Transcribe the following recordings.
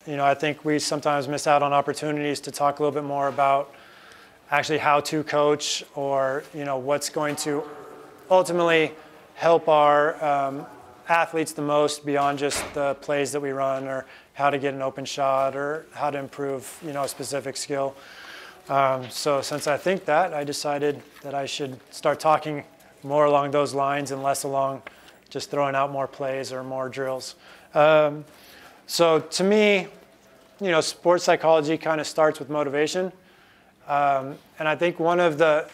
I think we sometimes miss out on opportunities to talk a little bit more about actually how to coach, or what's going to ultimately help our athletes the most beyond just the plays that we run, or how to get an open shot, or how to improve a specific skill. So since I think that, I decided that I should start talking more along those lines and less along just throwing out more plays or more drills. So to me, sports psychology kind of starts with motivation. And I think one of the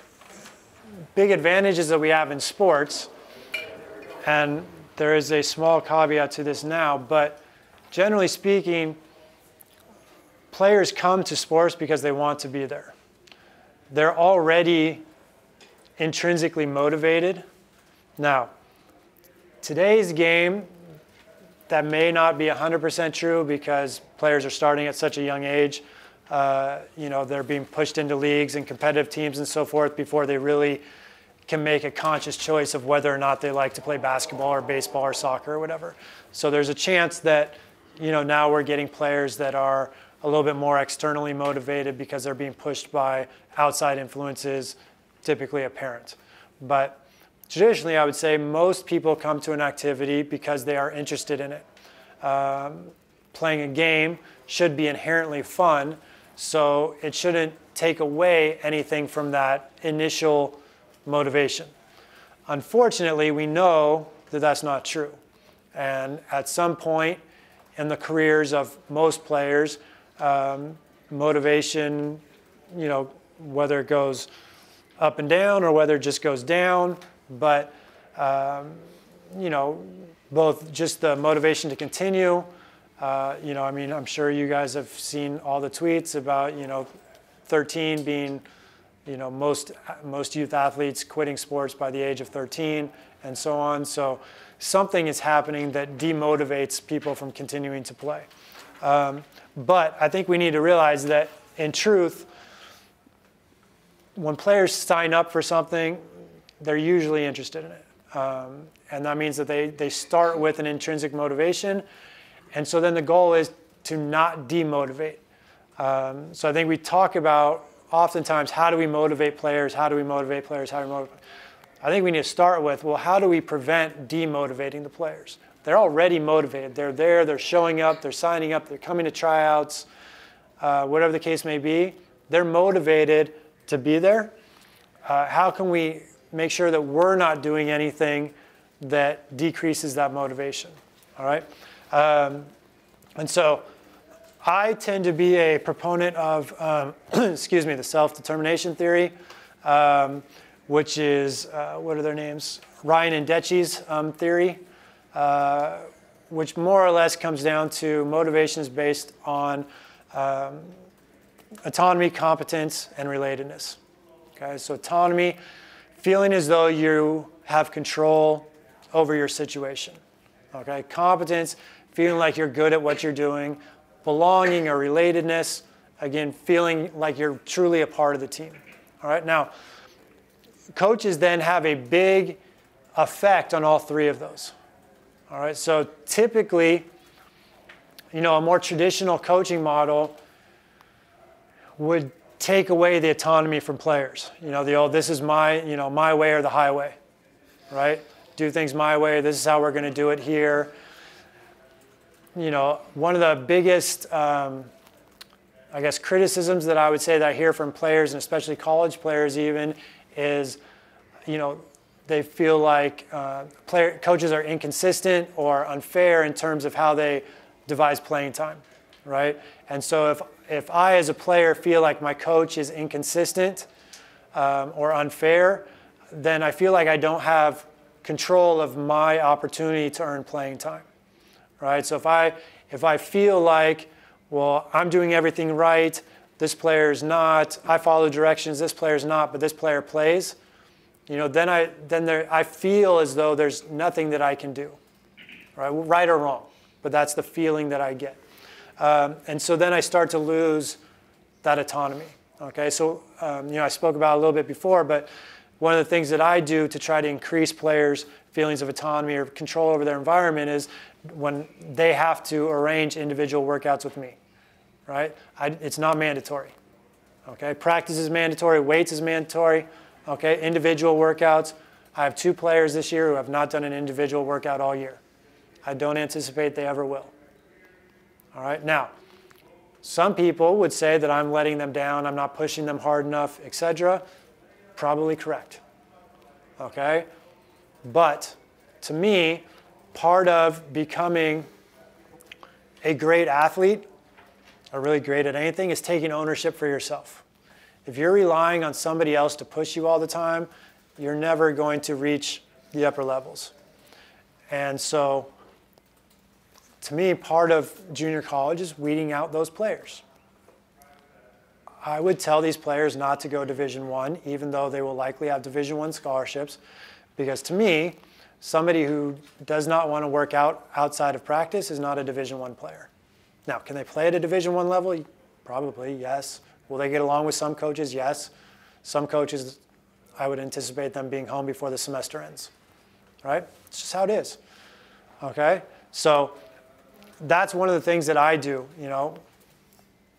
big advantages that we have in sports, and there is a small caveat to this now, but generally speaking, players come to sports because they want to be there. They're already intrinsically motivated. Now, today's game, that may not be 100% true because players are starting at such a young age. They're being pushed into leagues and competitive teams and so forth before they really can make a conscious choice of whether or not they like to play basketball or baseball or soccer or whatever. So there's a chance that, now we're getting players that are a little bit more externally motivated because they're being pushed by outside influences, typically a parent. But traditionally, I would say most people come to an activity because they are interested in it. Playing a game should be inherently fun, so it shouldn't take away anything from that initial motivation. Unfortunately, we know that that's not true. And at some point in the careers of most players, motivation, whether it goes up and down or whether it just goes down, but both just the motivation to continue. I'm sure you guys have seen all the tweets about 13 being most youth athletes quitting sports by the age of 13 and so on. So something is happening that demotivates people from continuing to play. But I think we need to realize that in truth, when players sign up for something, they're usually interested in it. And that means that they start with an intrinsic motivation. And so then the goal is to not demotivate. So I think we talk about oftentimes, how do we motivate players? How do we motivate players? How do we motivate? I think we need to start with, well, how do we prevent demotivating the players? They're already motivated. They're there. They're showing up. They're signing up. They're coming to tryouts. Whatever the case may be, they're motivated to be there. How can we make sure that we're not doing anything that decreases that motivation? All right. And so I tend to be a proponent of, the self-determination theory, which is, what are their names? Ryan and Decci's theory, which more or less comes down to motivations based on autonomy, competence, and relatedness. Okay, so autonomy, feeling as though you have control over your situation. Okay, competence, feeling like you're good at what you're doing. Belonging or relatedness, again, feeling like you're truly a part of the team. All right, now, coaches then have a big effect on all three of those. All right, so typically, a more traditional coaching model would take away the autonomy from players. The old, this is my way or the highway, right? Do things my way. This is how we're going to do it here. One of the biggest, criticisms that I would say that I hear from players, and especially college players even, is, they feel like coaches are inconsistent or unfair in terms of how they devise playing time, right? And so if I, as a player, feel like my coach is inconsistent or unfair, then I feel like I don't have control of my opportunity to earn playing time. Right? So if I feel like, well, I'm doing everything right, this player's not, I follow directions, this player's not, but this player plays, then I feel as though there's nothing that I can do, right or wrong, but that's the feeling that I get. And so then I start to lose that autonomy. Okay, so I spoke about it a little bit before, but one of the things that I do to try to increase players' feelings of autonomy or control over their environment is when they have to arrange individual workouts with me, right? It's not mandatory, okay? Practice is mandatory, weights is mandatory, okay? Individual workouts. I have 2 players this year who have not done an individual workout all year. I don't anticipate they ever will. All right, now, some people would say that I'm letting them down, I'm not pushing them hard enough, etc. Probably correct, okay? But to me, part of becoming a great athlete, or really great at anything, is taking ownership for yourself. If you're relying on somebody else to push you all the time, you're never going to reach the upper levels. And so, to me, part of junior college is weeding out those players. I would tell these players not to go Division I, even though they will likely have Division I scholarships, because to me, somebody who does not want to work out outside of practice is not a Division I player. Now, can they play at a Division I level? Probably, yes. Will they get along with some coaches? Yes. Some coaches, I would anticipate them being home before the semester ends, right? It's just how it is, okay? So that's one of the things that I do, you know.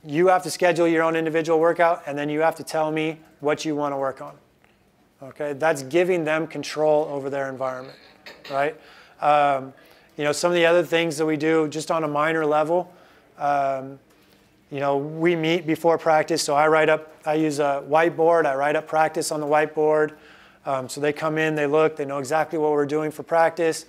You have to schedule your own individual workout, and then you have to tell me what you want to work on, okay? That's giving them control over their environment, right? You know, some of the other things that we do just on a minor level, you know, we meet before practice, so I use a whiteboard, I write up practice on the whiteboard. So they come in, they look, they know exactly what we're doing for practice,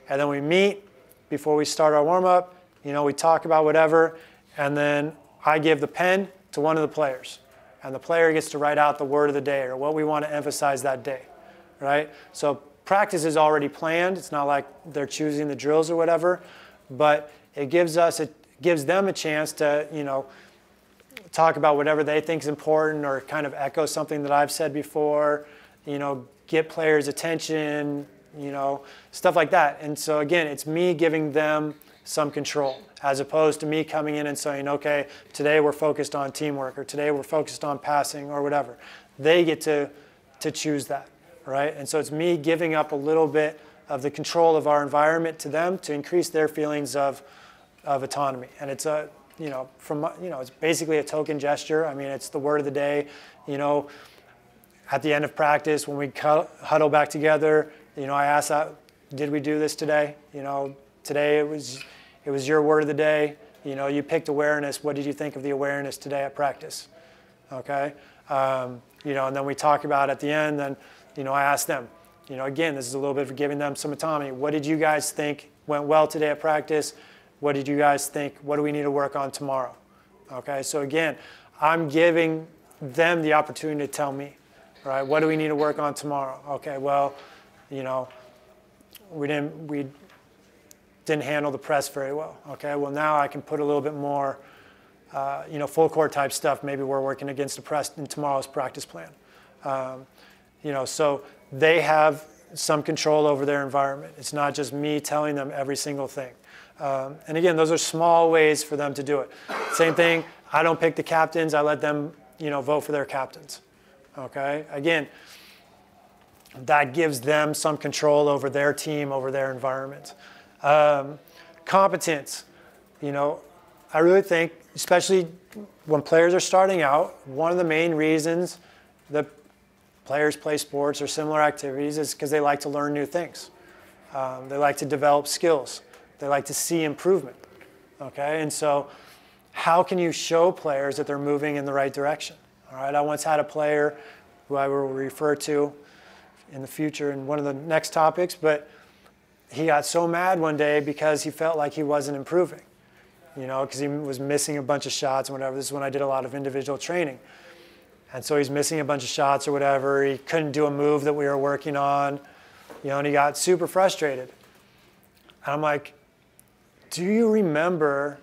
and then we meet before we start our warm-up. You know, we talk about whatever, and then I give the pen to one of the players, and the player gets to write out the word of the day or what we want to emphasize that day, right? So practice is already planned. It's not like they're choosing the drills or whatever, but it gives them a chance to, you know, talk about whatever they think is important or kind of echo something that I've said before, you know, get players' attention, you know, stuff like that. And so again, it's me giving them some control as opposed to me coming in and saying, okay, today we're focused on teamwork or today we're focused on passing or whatever. They get to choose that, right? And so it's me giving up a little bit of the control of our environment to them to increase their feelings of autonomy. And it's a, you know, it's basically a token gesture. I mean, it's the word of the day. You know, at the end of practice, when we huddle back together, you know, I ask, did we do this today? You know, today it was your word of the day. You know, you picked awareness. What did you think of the awareness today at practice? Okay. You know, and then we talk about at the end, then, you know, I ask them, you know, again, this is a little bit of giving them some autonomy. What did you guys think went well today at practice? What did you guys think? What do we need to work on tomorrow? Okay, so again, I'm giving them the opportunity to tell me, right? What do we need to work on tomorrow? Okay, well, you know, we didn't handle the press very well. Okay, well now I can put a little bit more, you know, full court type stuff. Maybe we're working against the press in tomorrow's practice plan. You know, so they have some control over their environment. It's not just me telling them every single thing. And again, those are small ways for them to do it. Same thing, I don't pick the captains, I let them, you know, vote for their captains. Okay, again, that gives them some control over their team, over their environment. Competence, you know, I really think, especially when players are starting out, one of the main reasons that players play sports or similar activities is because they like to learn new things. They like to develop skills. They like to see improvement, okay? And so how can you show players that they're moving in the right direction? All right, I once had a player who I will refer to in the future in one of the next topics, but he got so mad one day because he felt like he wasn't improving, you know, because he was missing a bunch of shots and whatever. This is when I did a lot of individual training. And so he's missing a bunch of shots or whatever. He couldn't do a move that we were working on, you know, and he got super frustrated. And I'm like, do you remember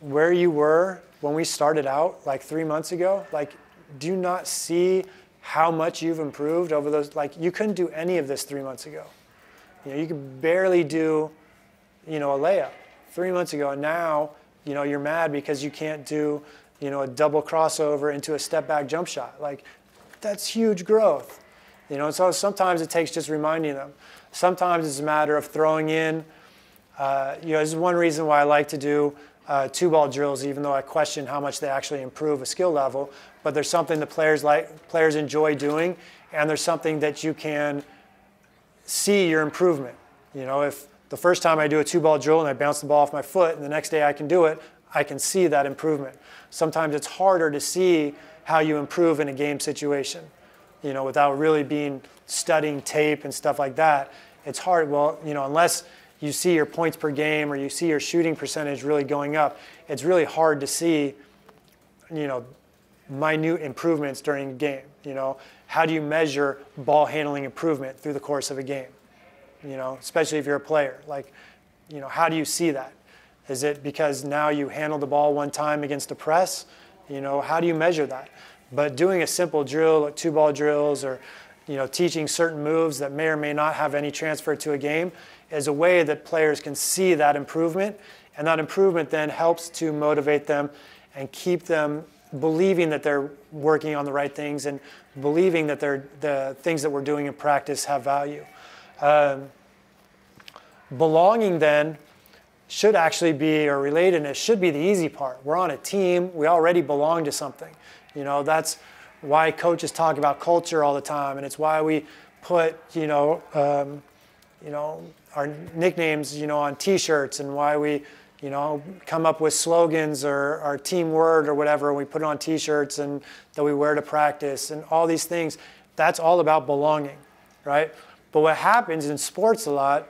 where you were when we started out like 3 months ago? Like, do you not see how much you've improved over those? Like, you couldn't do any of this 3 months ago. You know, you could barely do, you know, a layup 3 months ago. And now, you know, you're mad because you can't do, you know, a double crossover into a step back jump shot. Like, that's huge growth. You know, so sometimes it takes just reminding them. Sometimes it's a matter of throwing in This is one reason why I like to do two-ball drills, even though I question how much they actually improve a skill level. But there's something that players enjoy doing, and there's something that you can see your improvement. If the first time I do a two-ball drill and I bounce the ball off my foot, and the next day I can do it, I can see that improvement. Sometimes it's harder to see how you improve in a game situation, without really studying tape and stuff like that. It's hard. Well, unless you see your points per game or you see your shooting percentage really going up, it's really hard to see, minute improvements during a game. How do you measure ball handling improvement through the course of a game? Especially if you're a player. How do you see that? Is it because now you handle the ball one time against a press? How do you measure that? But doing a simple drill, like two-ball drills, or teaching certain moves that may or may not have any transfer to a game, is a way that players can see that improvement, and that improvement then helps to motivate them and keep them believing that they're working on the right things and believing that the things that we're doing in practice have value. Belonging then should actually be, or relatedness should be, the easy part. We're on a team. We already belong to something. That's why coaches talk about culture all the time, and it's why we put our nicknames on T-shirts, and why we come up with slogans or our team word or whatever, and we put it on T-shirts and that we wear to practice, and all these things. That's all about belonging, right? But what happens in sports a lot,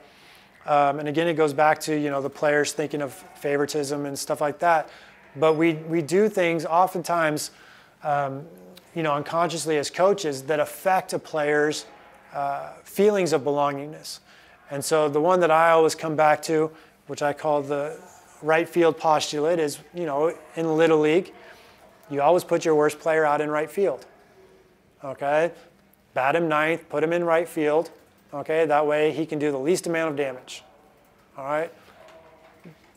and again, it goes back to the players thinking of favoritism and stuff like that. But we do things oftentimes, unconsciously as coaches, that affect a player's feelings of belongingness. And so the one that I always come back to, which I call the Right-Field Postulate, is in Little League, you always put your worst player out in right field. Okay, bat him ninth, put him in right field. Okay, that way he can do the least amount of damage. All right?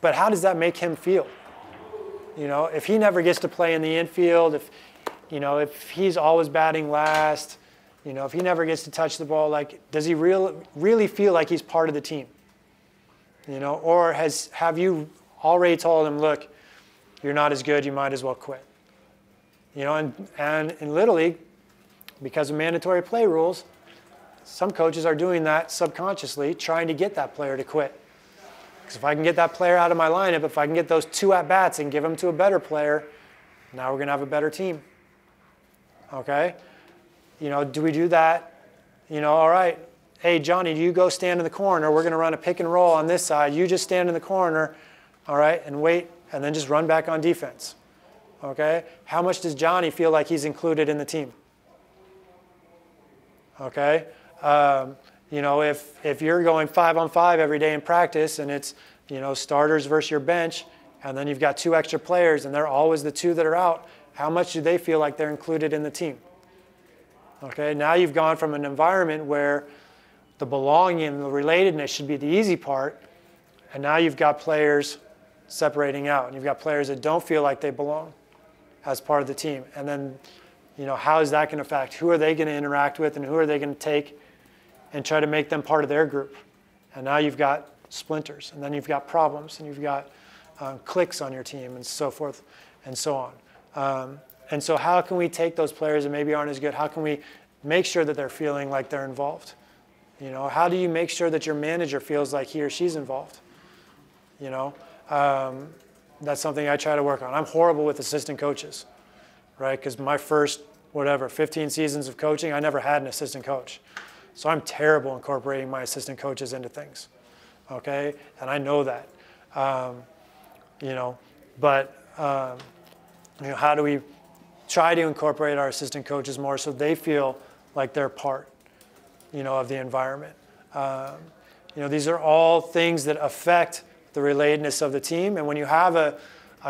But how does that make him feel? If he never gets to play in the infield, if he's always batting last, if he never gets to touch the ball, does he really feel like he's part of the team? Or have you already told him, look, you're not as good, you might as well quit? And in Little League, because of mandatory play rules, some coaches are doing that subconsciously, trying to get that player to quit. Because if I can get that player out of my lineup, if I can get those 2 at-bats and give them to a better player, now we're going to have a better team. Okay? Do we do that? All right, hey, Johnny, you go stand in the corner. We're going to run a pick and roll on this side. You just stand in the corner, all right, and wait, and then just run back on defense. Okay? How much does Johnny feel like he's included in the team? Okay? If you're going 5-on-5 every day in practice, and it's, starters versus your bench, and then you've got 2 extra players, and they're always the 2 that are out, how much do they feel like they're included in the team? Okay, now you've gone from an environment where the belonging and the relatedness should be the easy part, and now you've got players separating out, and you've got players that don't feel like they belong as part of the team. And then, how is that going to affect? Who are they going to interact with, and who are they going to take and try to make them part of their group? And now you've got splinters, and then you've got problems, and you've got cliques on your team, and so forth and so on. And so how can we take those players that maybe aren't as good? How can we make sure that they're feeling like they're involved? How do you make sure that your manager feels like he or she's involved? That's something I try to work on. I'm horrible with assistant coaches, right? Because my first, 15 seasons of coaching, I never had an assistant coach. So I'm terrible incorporating my assistant coaches into things, okay? And I know that, how do we try to incorporate our assistant coaches more so they feel like they're part, of the environment? These are all things that affect the relatedness of the team. And when you have a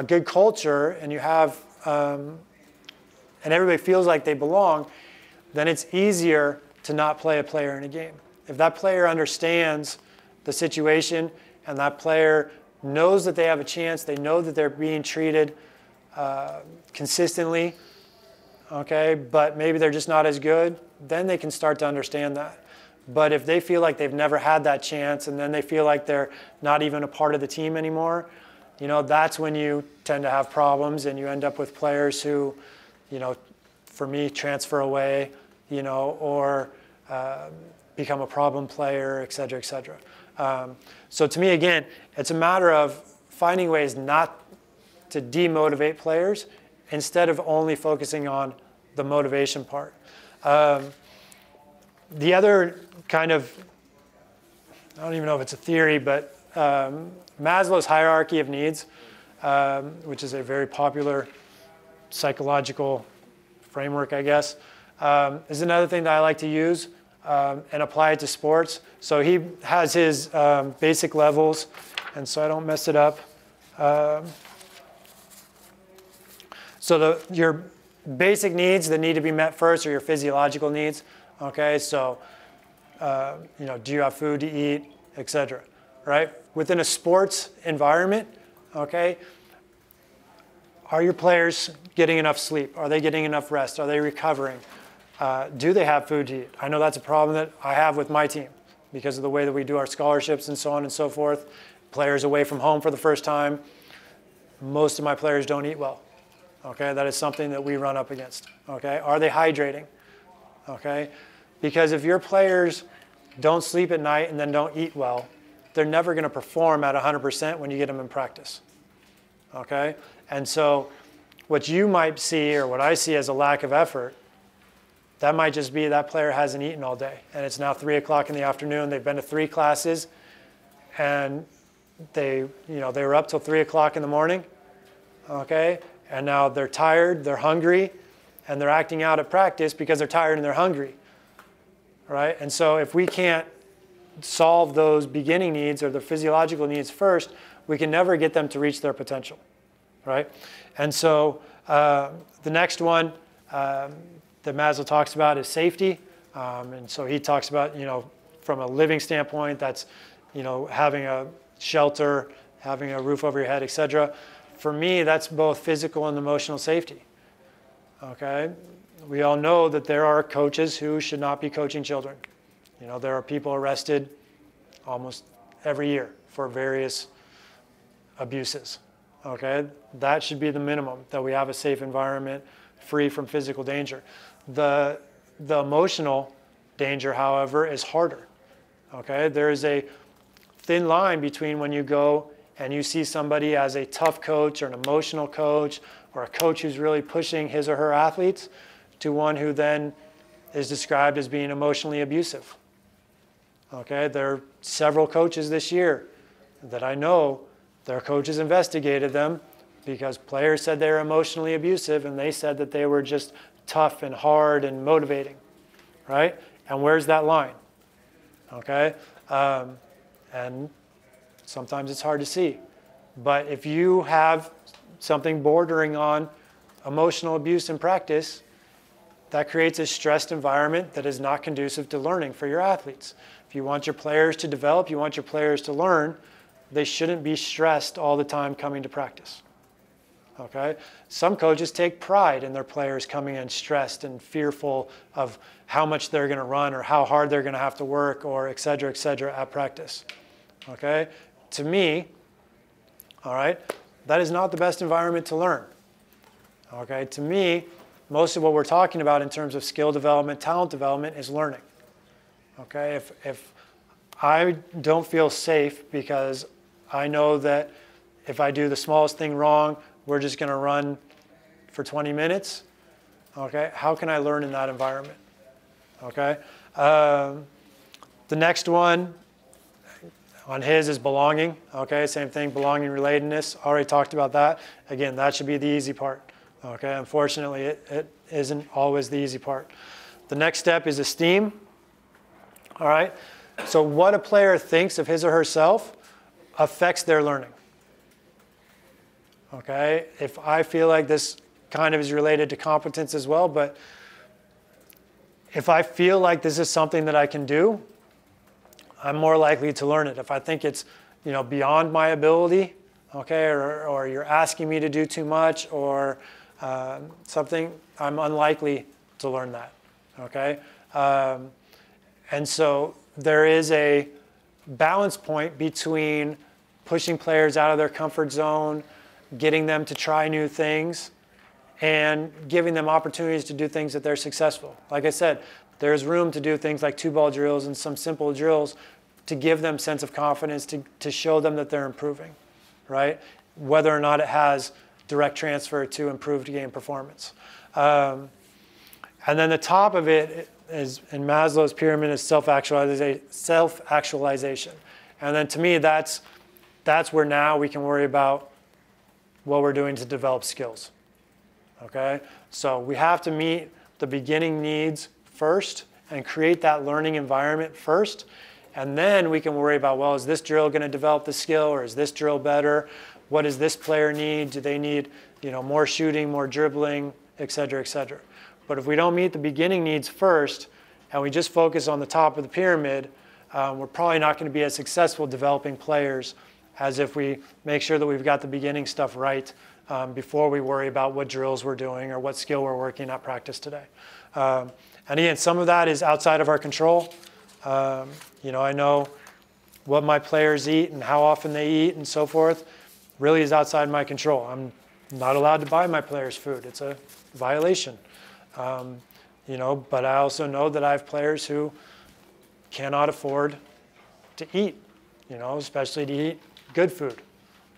good culture and you have, and everybody feels like they belong, then it's easier to not play a player in a game. If that player understands the situation and that player knows that they have a chance, they know that they're being treated consistently, okay, but maybe they're just not as good, then they can start to understand that. But if they feel like they've never had that chance and then they feel like they're not even a part of the team anymore, that's when you tend to have problems and you end up with players who, for me, transfer away, or become a problem player, et cetera, et cetera. So to me, again, it's a matter of finding ways not to demotivate players instead of only focusing on the motivation part. The other kind of, I don't even know if it's a theory, but Maslow's hierarchy of needs, which is a very popular psychological framework, I guess, is another thing that I like to use and apply it to sports. So he has his basic levels, and so I don't mess it up. So your basic needs that need to be met first are your physiological needs. Okay, so do you have food to eat, etc. Right? Within a sports environment, okay, are your players getting enough sleep? Are they getting enough rest? Are they recovering? Do they have food to eat? I know that's a problem that I have with my team because of the way that we do our scholarships and so on and so forth. Players away from home for the first time. Most of my players don't eat well. Okay, that is something that we run up against. Okay, are they hydrating? Okay, because if your players don't sleep at night and then don't eat well, they're never going to perform at 100% when you get them in practice. Okay, and so what you might see, or what I see as a lack of effort, that might just be that player hasn't eaten all day, and it's now 3 o'clock in the afternoon. They've been to 3 classes, and they were up till 3 o'clock in the morning. Okay, and now they're tired, they're hungry, and they're acting out at practice because they're tired and they're hungry. Right? And so if we can't solve those beginning needs or the physiological needs first, we can never get them to reach their potential. Right? And so the next one that Maslow talks about is safety. And so he talks about, from a living standpoint, that's, having a shelter, having a roof over your head, et cetera. For me, that's both physical and emotional safety. Okay? We all know that there are coaches who should not be coaching children. There are people arrested almost every year for various abuses. Okay? That should be the minimum, that we have a safe environment free from physical danger. The emotional danger, however, is harder. Okay? There is a thin line between when you go and you see somebody as a tough coach or an emotional coach or a coach who's really pushing his or her athletes to one who then is described as being emotionally abusive. Okay, there are several coaches this year that I know their coaches investigated them because players said they were emotionally abusive and they said that they were just tough and hard and motivating, right? And where's that line? Okay, and sometimes it's hard to see. But if you have something bordering on emotional abuse in practice, that creates a stressed environment that is not conducive to learning for your athletes. If you want your players to develop, you want your players to learn, they shouldn't be stressed all the time coming to practice. Okay? Some coaches take pride in their players coming in stressed and fearful of how much they're going to run or how hard they're going to have to work or et cetera at practice. Okay? To me, all right, that is not the best environment to learn. Okay? To me, most of what we're talking about in terms of skill development, talent development is learning. Okay? If I don't feel safe because I know that if I do the smallest thing wrong, we're just going to run for 20 minutes, okay? How can I learn in that environment? Okay? The next one on his is belonging. Okay, same thing, belonging, relatedness. Already talked about that. Again, that should be the easy part. Okay, unfortunately, it isn't always the easy part. The next step is esteem. All right, so what a player thinks of his or herself affects their learning. Okay, if I feel like this kind of is related to competence as well, but if I feel like this is something that I can do, I'm more likely to learn it. If I think it's, beyond my ability, okay, or you're asking me to do too much or something, I'm unlikely to learn that, okay? And so there is a balance point between pushing players out of their comfort zone, getting them to try new things, and giving them opportunities to do things that they're successful. Like I said, there's room to do things like 2-ball drills and some simple drills to give them sense of confidence, to show them that they're improving, right? Whether or not it has direct transfer to improved game performance. And then the top of it is, in Maslow's pyramid, is self-actualization. And then to me, that's where now we can worry about what we're doing to develop skills. Okay? So we have to meet the beginning needs first and create that learning environment first. And then we can worry about, well, is this drill going to develop the skill, or is this drill better? What does this player need? Do they need, more shooting, more dribbling, et cetera, et cetera? But if we don't meet the beginning needs first, and we just focus on the top of the pyramid, we're probably not going to be as successful developing players as if we make sure that we've got the beginning stuff right before we worry about what drills we're doing or what skill we're working at practice today. And again, some of that is outside of our control. I know what my players eat and how often they eat and so forth really is outside my control. I'm not allowed to buy my players food. It's a violation. But I also know that I have players who cannot afford to eat, especially to eat good food.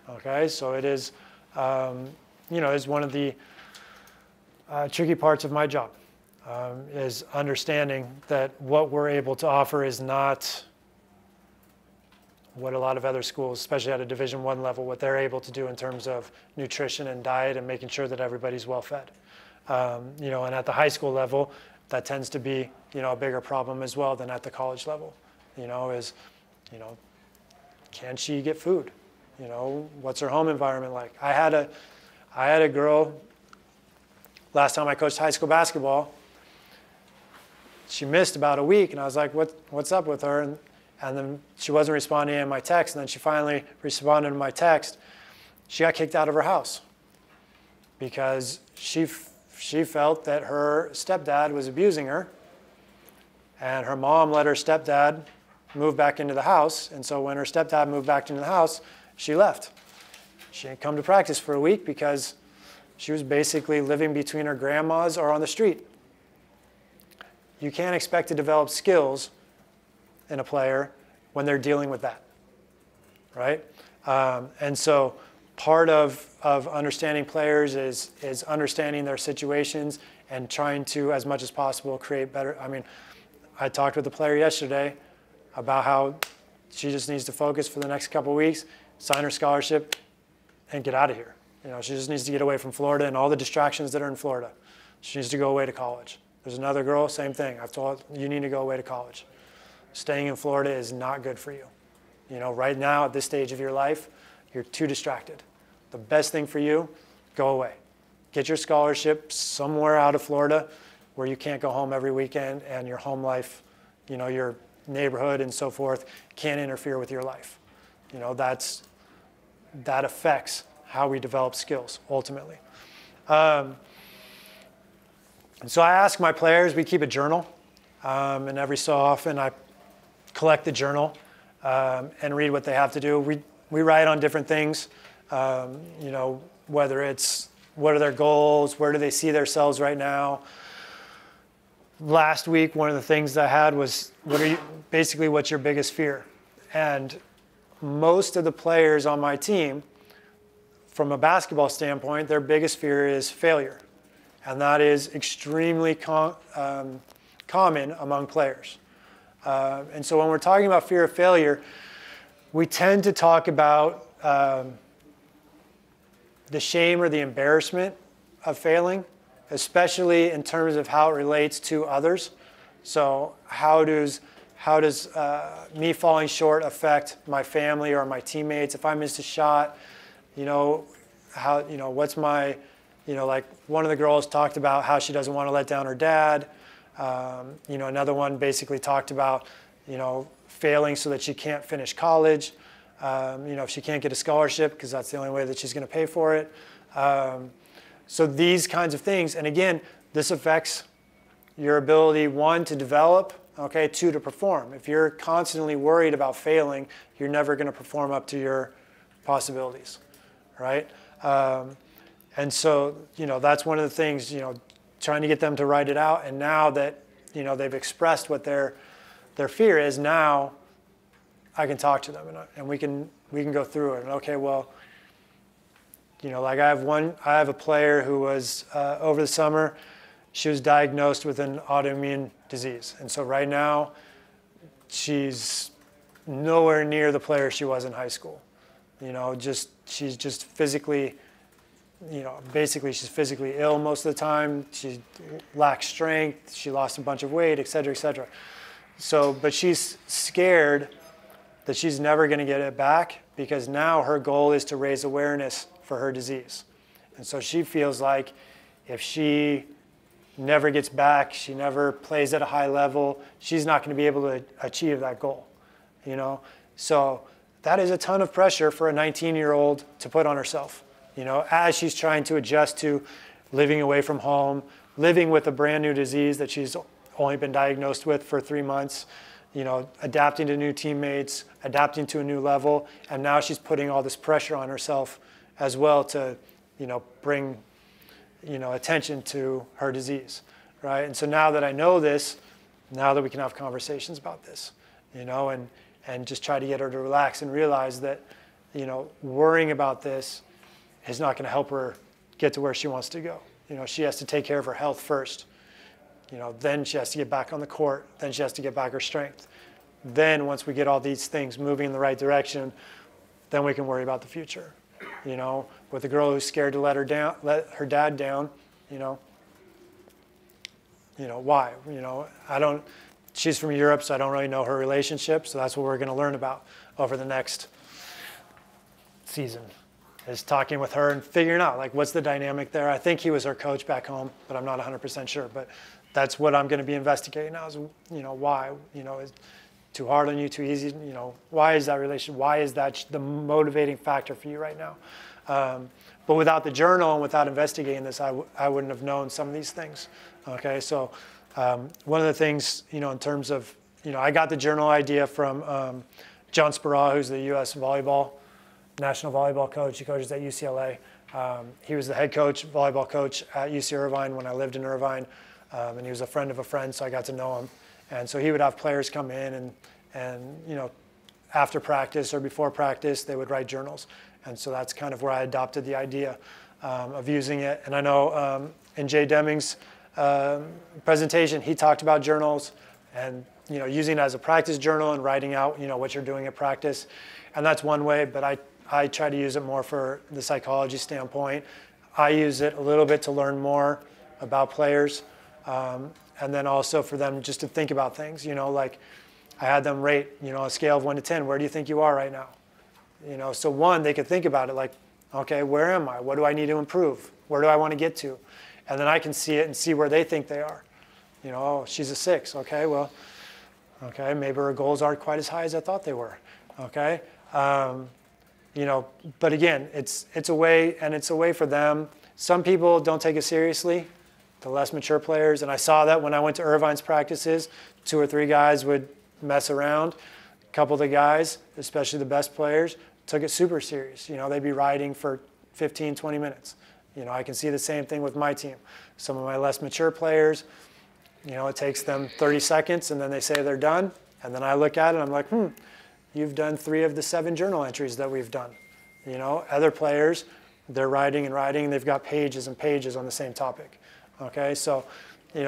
Okay, so it is, is one of the tricky parts of my job, is understanding that what we're able to offer is not what a lot of other schools, especially at a Division I level, what they're able to do in terms of nutrition and diet and making sure that everybody's well fed. And at the high school level, that tends to be, a bigger problem as well than at the college level. Can she get food? What's her home environment like? I had a girl, last time I coached high school basketball, she missed about a week, and I was like, what's up with her? And then she wasn't responding to my text, and then she finally responded to my text. She got kicked out of her house because she felt that her stepdad was abusing her, and her mom let her stepdad move back into the house. And so when her stepdad moved back into the house, she left. She didn't come to practice for a week because she was basically living between her grandmas or on the street. You can't expect to develop skills in a player when they're dealing with that, right? And so part of understanding players is understanding their situations and trying to, as much as possible, create better. I mean, I talked with a player yesterday about how she just needs to focus for the next couple of weeks, sign her scholarship, and get out of here. She just needs to get away from Florida and all the distractions that are in Florida. She needs to go away to college. There's another girl, same thing. I've told her, you need to go away to college. Staying in Florida is not good for you. Right now at this stage of your life, you're too distracted. The best thing for you, go away. Get your scholarship somewhere out of Florida where you can't go home every weekend and your home life, your neighborhood and so forth can't interfere with your life. That affects how we develop skills ultimately. So I ask my players, we keep a journal, and every so often I collect the journal and read what they have to do. We write on different things, whether it's what are their goals, where do they see themselves right now. Last week, one of the things that I had was, what's your biggest fear? And most of the players on my team, from a basketball standpoint, their biggest fear is failure. And that is extremely common among players. And so when we're talking about fear of failure, we tend to talk about the shame or the embarrassment of failing, especially in terms of how it relates to others. So how does me falling short affect my family or my teammates? If I missed a shot, what's my, like one of the girls talked about how she doesn't want to let down her dad. Another one basically talked about, failing so that she can't finish college. If she can't get a scholarship because that's the only way that she's going to pay for it. So these kinds of things, and again, this affects your ability, one, to develop okay, to perform. If you're constantly worried about failing, you're never going to perform up to your possibilities, right? And so, that's one of the things, trying to get them to write it out. And now that, they've expressed what their fear is, now I can talk to them and we can go through it. And okay, well, like I have a player who was, over the summer, she was diagnosed with an autoimmune disease. And so right now, she's nowhere near the player she was in high school. She's just physically, basically she's physically ill most of the time. She lacks strength. She lost a bunch of weight, et cetera, et cetera. So, but she's scared that she's never going to get it back because now her goal is to raise awareness for her disease. And so she feels like if she never gets back, she never plays at a high level, she's not going to be able to achieve that goal. So that is a ton of pressure for a 19-year-old to put on herself, as she's trying to adjust to living away from home, living with a brand new disease that she's only been diagnosed with for 3 months, adapting to new teammates, adapting to a new level, and now she's putting all this pressure on herself as well to, bring, attention to her disease, right? And so now that I know this, now that we can have conversations about this, and just try to get her to relax and realize that, worrying about this is not going to help her get to where she wants to go. She has to take care of her health first. Then she has to get back on the court. Then she has to get back her strength. Then once we get all these things moving in the right direction, then we can worry about the future. With a girl who's scared to let her dad down, why? She's from Europe, so I don't really know her relationship. So that's what we're going to learn about over the next season, is talking with her and figuring out, like, what's the dynamic there. I think he was her coach back home, but I'm not 100% sure. But that's what I'm going to be investigating now is, why? Is too hard on you, too easy? Why is that relation? Why is that the motivating factor for you right now? But without the journal and without investigating this, I wouldn't have known some of these things. Okay, so one of the things, in terms of, I got the journal idea from John Speraw, who's the U.S. national volleyball coach. He coaches at UCLA. He was the head coach, volleyball coach at UC Irvine when I lived in Irvine, and he was a friend of a friend, so I got to know him. And so he would have players come in and after practice or before practice, they would write journals. And so that's kind of where I adopted the idea of using it. And I know in Jay Deming's presentation, he talked about journals and using it as a practice journal and writing out what you're doing at practice. And that's one way, but I try to use it more for the psychology standpoint. I use it a little bit to learn more about players. And then also for them just to think about things, like I had them rate, a scale of 1 to 10, where do you think you are right now? So 1, they could think about it like, okay, where am I? What do I need to improve? Where do I want to get to? And then I can see it and see where they think they are. Oh, she's a 6. Okay, well, okay, maybe her goals aren't quite as high as I thought they were. Okay, but again, it's a way, and it's a way for them. Some people don't take it seriously, the less mature players, and I saw that when I went to Irvine's practices. 2 or 3 guys would mess around. A couple of the guys, especially the best players, took it super serious. They'd be riding for 15, 20 minutes. I can see the same thing with my team. Some of my less mature players, it takes them 30 seconds and then they say they're done. And then I look at it and I'm like, you've done 3 of the 7 journal entries that we've done. Other players, they're writing and writing, and they've got pages and pages on the same topic. Okay, so,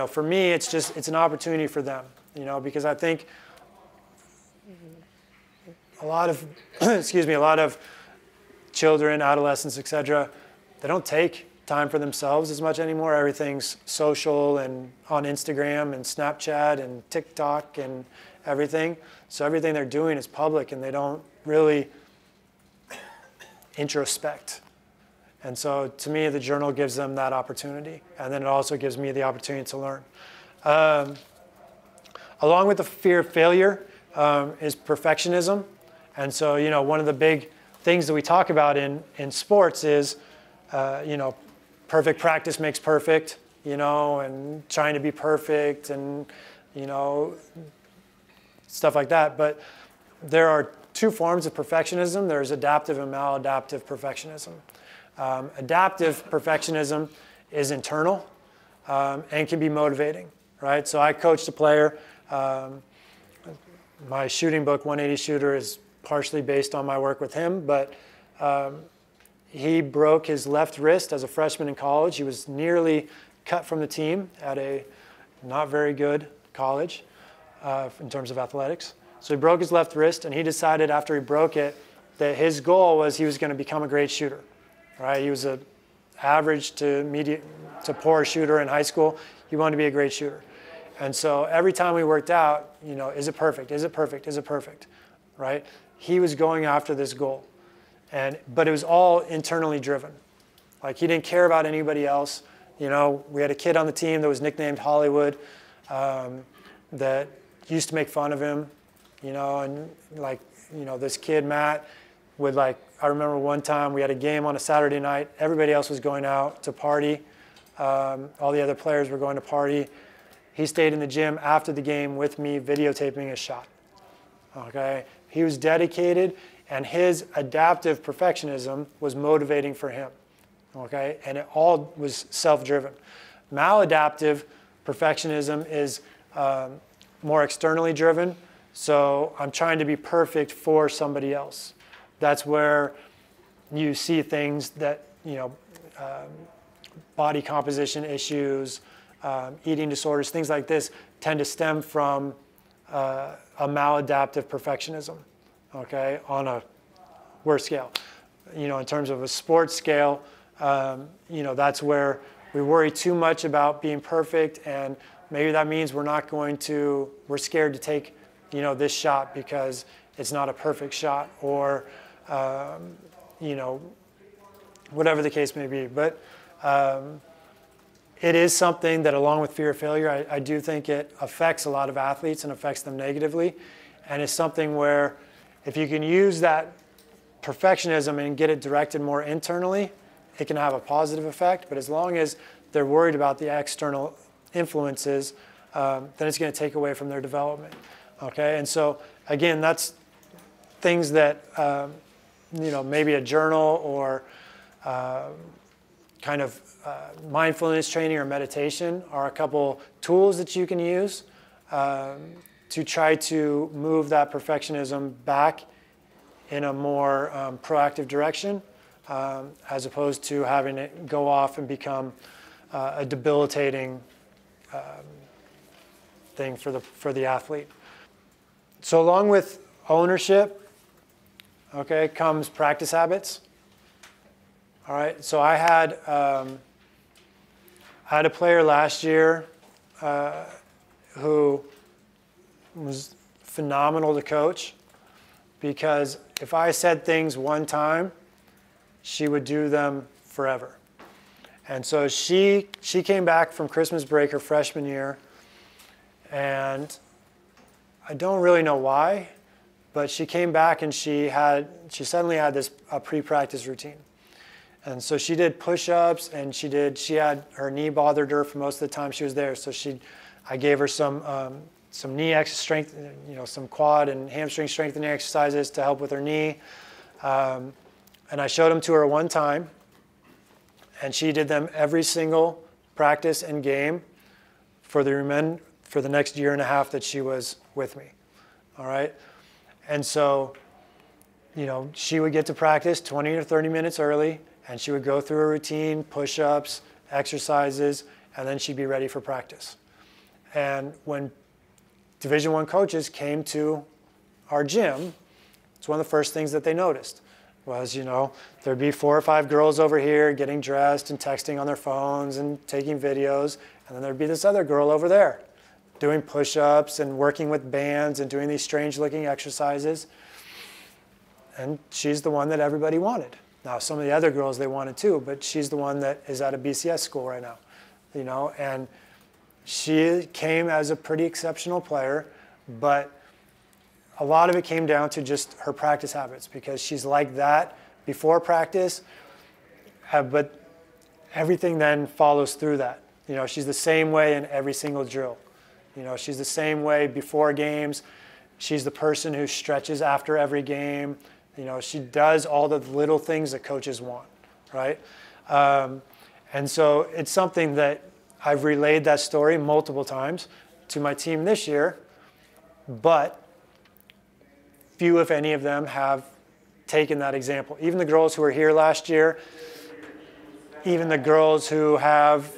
for me, it's an opportunity for them, because I think a lot of, a lot of children, adolescents, et cetera, they don't take time for themselves as much anymore. Everything's social and on Instagram and Snapchat and TikTok and everything. So everything they're doing is public, and they don't really introspect. And so to me, the journal gives them that opportunity. And then it also gives me the opportunity to learn. Along with the fear of failure is perfectionism. And so, one of the big things that we talk about in sports is, perfect practice makes perfect, and trying to be perfect and, stuff like that. But there are two forms of perfectionism. There's adaptive and maladaptive perfectionism. Adaptive perfectionism is internal and can be motivating, right? So I coached a player. My shooting book, 180 Shooter, is partially based on my work with him, but he broke his left wrist as a freshman in college. He was nearly cut from the team at a not very good college in terms of athletics. So he broke his left wrist, and he decided after he broke it that his goal was he was going to become a great shooter. Right? He was an average to medium to poor shooter in high school. He wanted to be a great shooter. And so every time we worked out, you know, is it perfect? Is it perfect? Is it perfect? Right? He was going after this goal. But it was all internally driven. Like, he didn't care about anybody else. You know, we had a kid on the team that was nicknamed Hollywood that used to make fun of him, you know, and like, you know, this kid, Matt, would like, I remember one time we had a game on a Saturday night. Everybody else was going out to party. All the other players were going to party. He stayed in the gym after the game with me, videotaping his shot. Okay? He was dedicated, and his adaptive perfectionism was motivating for him. Okay? And it all was self-driven. Maladaptive perfectionism is more externally driven. So I'm trying to be perfect for somebody else. That's where you see things that, you know, body composition issues, eating disorders, things like this tend to stem from a maladaptive perfectionism, okay, on a worse scale. You know, in terms of a sports scale, you know, that's where we worry too much about being perfect, and maybe that means we're scared to take, you know, this shot because it's not a perfect shot, or you know, whatever the case may be. But it is something that, along with fear of failure, I do think it affects a lot of athletes and affects them negatively. And it's something where if you can use that perfectionism and get it directed more internally, it can have a positive effect. But as long as they're worried about the external influences, then it's going to take away from their development. Okay, and so again, that's things that you know, maybe a journal or kind of mindfulness training or meditation are a couple tools that you can use to try to move that perfectionism back in a more proactive direction, as opposed to having it go off and become a debilitating thing for the athlete. So along with ownership, okay, comes practice habits. All right, so I had a player last year who was phenomenal to coach, because if I said things one time, she would do them forever. And so she came back from Christmas break her freshman year, and I don't really know why, but she came back and she suddenly had this pre-practice routine. And so she did push-ups, and she had her knee bothered her for most of the time she was there. So I gave her some knee strength, you know, some quad and hamstring strengthening exercises to help with her knee. And I showed them to her one time, and she did them every single practice and game for the next year and a half that she was with me. All right? And so, you know, she would get to practice 20 or 30 minutes early, and she would go through a routine, push-ups, exercises, and then she'd be ready for practice. And when Division I coaches came to our gym, it's one of the first things that they noticed was, you know, there'd be 4 or 5 girls over here getting dressed and texting on their phones and taking videos, and then there'd be this other girl over there doing push-ups and working with bands and doing these strange-looking exercises. And she's the one that everybody wanted. Now, some of the other girls they wanted too, but she's the one that is at a BCS school right now, you know. And she came as a pretty exceptional player, but a lot of it came down to just her practice habits, because she's like that before practice, but everything then follows through that. You know, she's the same way in every single drill. You know, she's the same way before games. She's the person who stretches after every game. You know, she does all the little things that coaches want, right? And so it's something that I've relayed that story multiple times to my team this year, but few, if any of them, have taken that example. Even the girls who were here last year, even the girls who have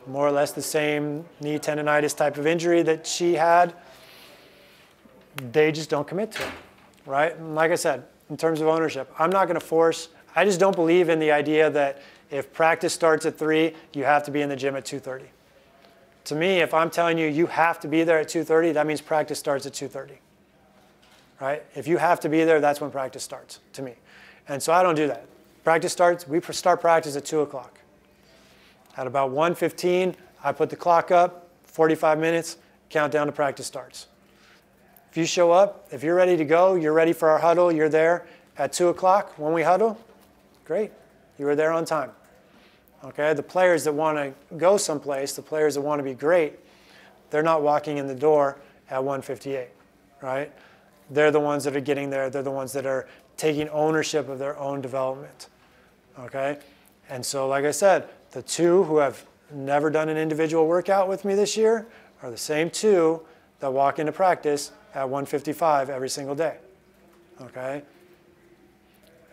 more or less the same knee tendonitis type of injury that she had, they just don't commit to it, right? And like I said, in terms of ownership, I'm not going to force. I just don't believe in the idea that if practice starts at 3, you have to be in the gym at 2:30. To me, if I'm telling you you have to be there at 2:30, that means practice starts at 2:30, right? If you have to be there, that's when practice starts, to me. And so I don't do that. Practice starts, we start practice at 2 o'clock. At about 1:15, I put the clock up, 45 minutes, countdown to practice starts. If you show up, if you're ready to go, you're ready for our huddle, you're there at 2 o'clock when we huddle, great. You were there on time. Okay, the players that want to go someplace, the players that want to be great, they're not walking in the door at 1:58, right? They're the ones that are getting there. They're the ones that are taking ownership of their own development, okay? And so, like I said, the 2 who have never done an individual workout with me this year are the same 2 that walk into practice at 1:55 every single day, okay?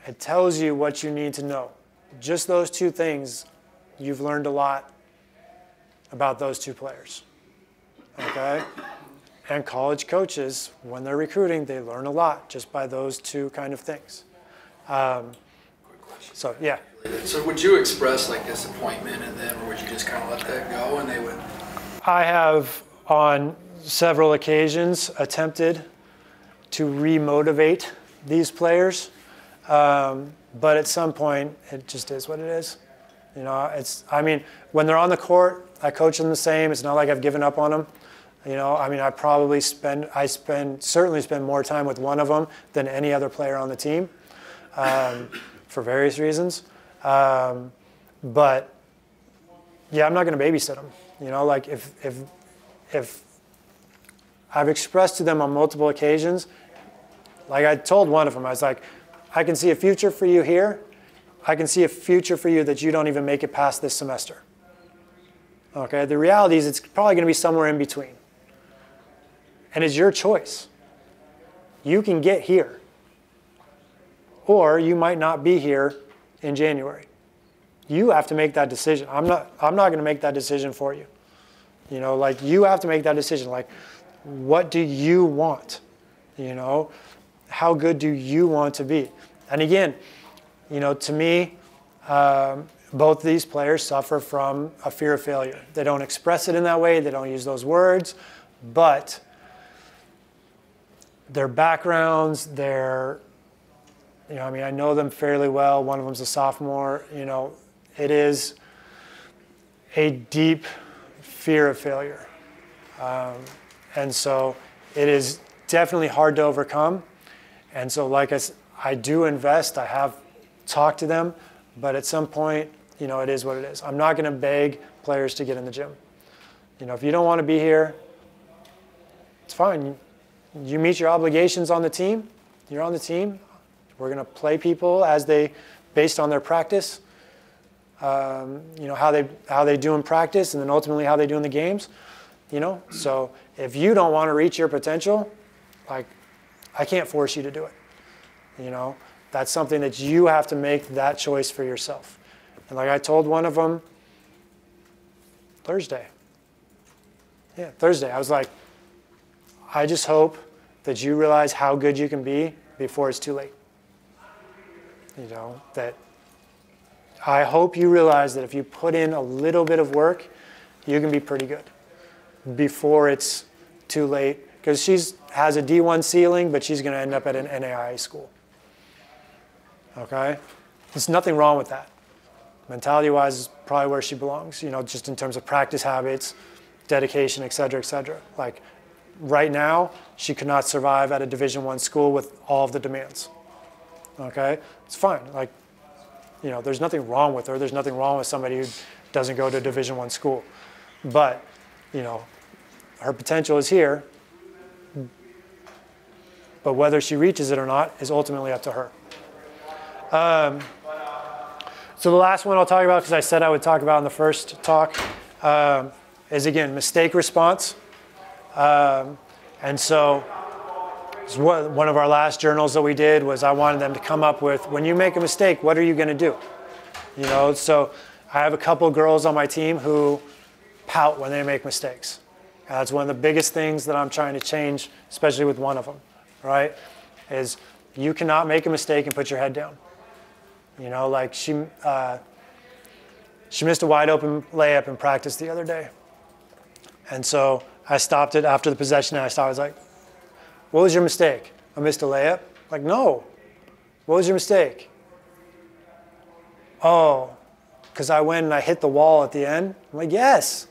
It tells you what you need to know. Just those 2 things, you've learned a lot about those 2 players, okay? And college coaches, when they're recruiting, they learn a lot just by those 2 kind of things. Quick question. So, yeah. So would you express like disappointment in them, or would you just kind of let that go and they would? I have, on several occasions, attempted to re-motivate these players. But at some point, it just is what it is. You know, I mean, when they're on the court, I coach them the same. It's not like I've given up on them. You know, I mean, I certainly spend more time with one of them than any other player on the team, for various reasons. But yeah, I'm not going to babysit them. You know, like if I've expressed to them on multiple occasions, like I told one of them, I was like, I can see a future for you here. I can see a future for you that you don't even make it past this semester. Okay, the reality is it's probably going to be somewhere in between. And it's your choice. You can get here. Or you might not be here in January. You have to make that decision. I'm not going to make that decision for you. You know, like you have to make that decision. Like, what do you want? You know, how good do you want to be? And again, you know, to me, both of these players suffer from a fear of failure. They don't express it in that way. They don't use those words. But their backgrounds, their, you know, I mean, I know them fairly well. One of them's a sophomore. You know, it is a deep fear of failure. And so it is definitely hard to overcome. And so like I do invest. I have talked to them. But at some point, you know, it is what it is. I'm not going to beg players to get in the gym. You know, if you don't want to be here, it's fine. You meet your obligations on the team. You're on the team. We're going to play people as they, based on their practice, you know, how they do in practice, and then ultimately how they do in the games. You know, so if you don't want to reach your potential, like, I can't force you to do it. You know, that's something that you have to make that choice for yourself. And like I told one of them Thursday. Yeah, Thursday. I was like, I just hope that you realize how good you can be before it's too late. You know, that I hope you realize that if you put in a little bit of work, you can be pretty good before it's too late. Because she has a D1 ceiling, but she's going to end up at an NAIA school. Okay? There's nothing wrong with that. Mentality-wise is probably where she belongs, you know, just in terms of practice habits, dedication, et cetera, et cetera. Like, right now, she could not survive at a Division I school with all of the demands. Okay? It's fine. Like, you know, there's nothing wrong with her. There's nothing wrong with somebody who doesn't go to a Division I school. But, you know, her potential is here. but whether she reaches it or not is ultimately up to her. So the last one I'll talk about, because I said I would talk about in the first talk, is again, mistake response. And so one of our last journals that we did was I wanted them to come up with, when you make a mistake, what are you going to do? You know, so I have a couple girls on my team who pout when they make mistakes. That's one of the biggest things that I'm trying to change, especially with one of them, right? Is you cannot make a mistake and put your head down. You know, like she missed a wide open layup in practice the other day. And so I stopped it after the possession and I was like, what was your mistake? I missed a layup? Like, no. What was your mistake? Oh, because I went and I hit the wall at the end? I'm like, yes.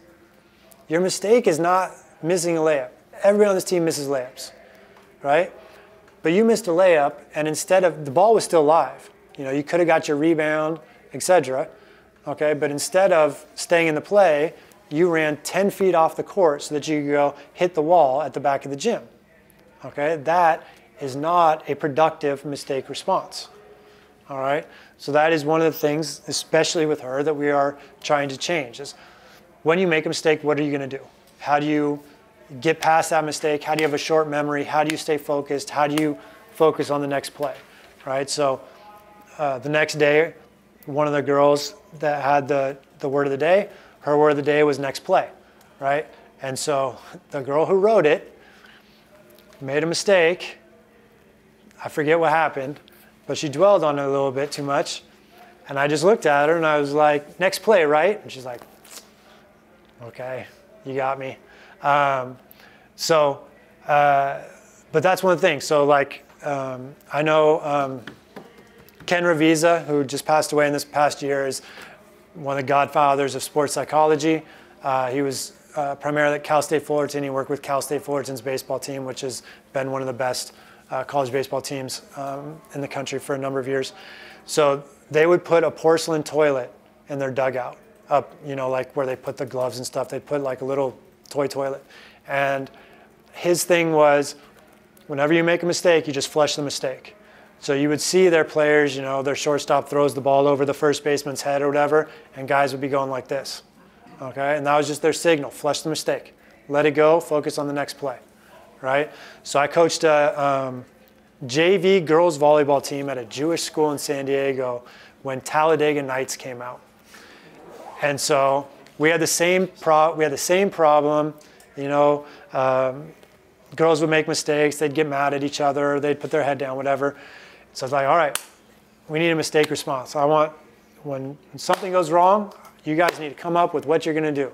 Your mistake is not missing a layup. Everybody on this team misses layups, right? But you missed a layup, and instead of, the ball was still live. You know, you could have got your rebound, etc. Okay, but instead of staying in the play, you ran 10 feet off the court so that you could go hit the wall at the back of the gym. Okay, that is not a productive mistake response. All right, so that is one of the things, especially with her, that we are trying to change. Is when you make a mistake, what are you going to do? How do you get past that mistake? How do you have a short memory? How do you stay focused? How do you focus on the next play? Right, so the next day, one of the girls that had the word of the day, her word of the day was next play, right? And so the girl who wrote it made a mistake. I forget what happened, but she dwelled on it a little bit too much. And I just looked at her and I was like, next play, right? And she's like, okay, you got me. But that's one thing. So like, I know Ken Ravizza, who just passed away in this past year, is one of the godfathers of sports psychology. He was primarily at Cal State Fullerton. He worked with Cal State Fullerton's baseball team, which has been one of the best college baseball teams in the country for a number of years. So they would put a porcelain toilet in their dugout up, you know, like where they put the gloves and stuff. They'd put like a little toy toilet. And his thing was, whenever you make a mistake, you just flush the mistake. So you would see their players, you know, their shortstop throws the ball over the first baseman's head or whatever, and guys would be going like this. Okay, and that was just their signal, flush the mistake. Let it go, focus on the next play, right? So I coached a JV girls volleyball team at a Jewish school in San Diego when Talladega Nights came out. And so we had the same problem, you know, girls would make mistakes, they'd get mad at each other, they'd put their head down, whatever. So I was like, all right, we need a mistake response. I want, when something goes wrong, you guys need to come up with what you're going to do.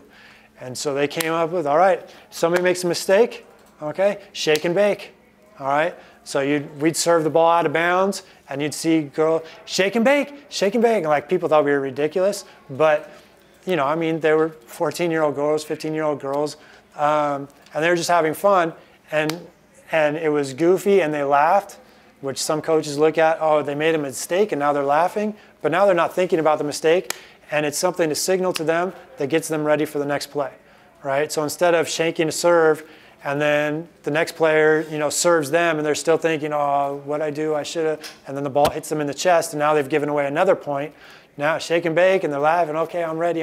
And so they came up with, all right, somebody makes a mistake, okay, shake and bake, all right? So we'd serve the ball out of bounds, and you'd see girl, shake and bake, shake and bake. And like people thought we were ridiculous, but you know, I mean, they were 14-year-old girls, 15-year-old girls, and they were just having fun, and it was goofy, and they laughed, which some coaches look at, oh, they made a mistake, and now they're laughing, but now they're not thinking about the mistake, and it's something to signal to them that gets them ready for the next play, right? So instead of shaking a serve, and then the next player, you know, serves them, and they're still thinking, oh, what'd I do? I should have, and then the ball hits them in the chest, and now they've given away another point. Now shake and bake, and they're laughing, okay, I'm ready,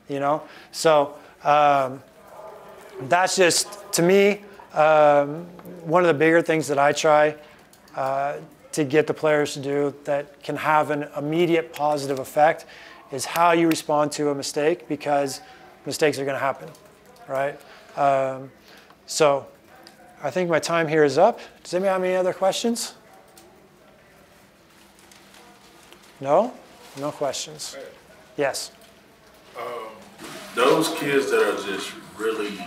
you know? So that's just, to me, one of the bigger things that I try to get the players to do that can have an immediate positive effect is how you respond to a mistake, because mistakes are going to happen, right? So I think my time here is up. Does anybody have any other questions? No? No questions. Yes. Those kids that are just really